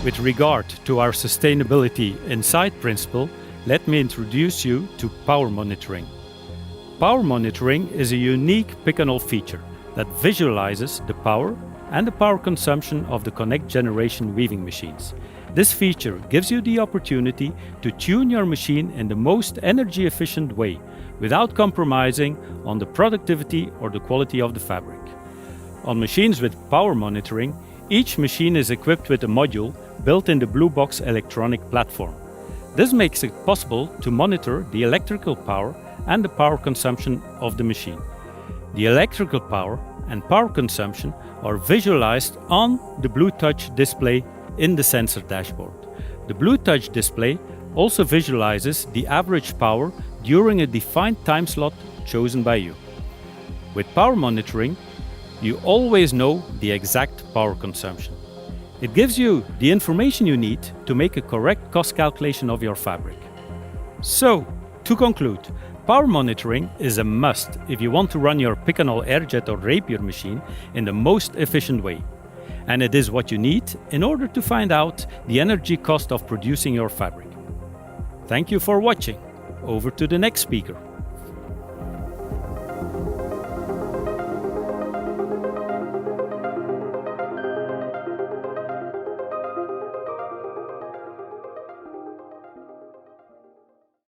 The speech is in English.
With regard to our sustainability inside principle, let me introduce you to power monitoring. Power monitoring is a unique Picanol feature that visualizes the power and the power consumption of the Connect generation weaving machines. This feature gives you the opportunity to tune your machine in the most energy efficient way without compromising on the productivity or the quality of the fabric. On machines with power monitoring, each machine is equipped with a module built in the BlueBox electronic platform. This makes it possible to monitor the electrical power and the power consumption of the machine. The electrical power and power consumption are visualized on the BlueTouch display in the sensor dashboard. The BlueTouch display also visualizes the average power during a defined time slot chosen by you. With power monitoring, you always know the exact power consumption. It gives you the information you need to make a correct cost calculation of your fabric. So, to conclude, power monitoring is a must if you want to run your Picanol airjet or rapier machine in the most efficient way. And it is what you need in order to find out the energy cost of producing your fabric. Thank you for watching. Over to the next speaker.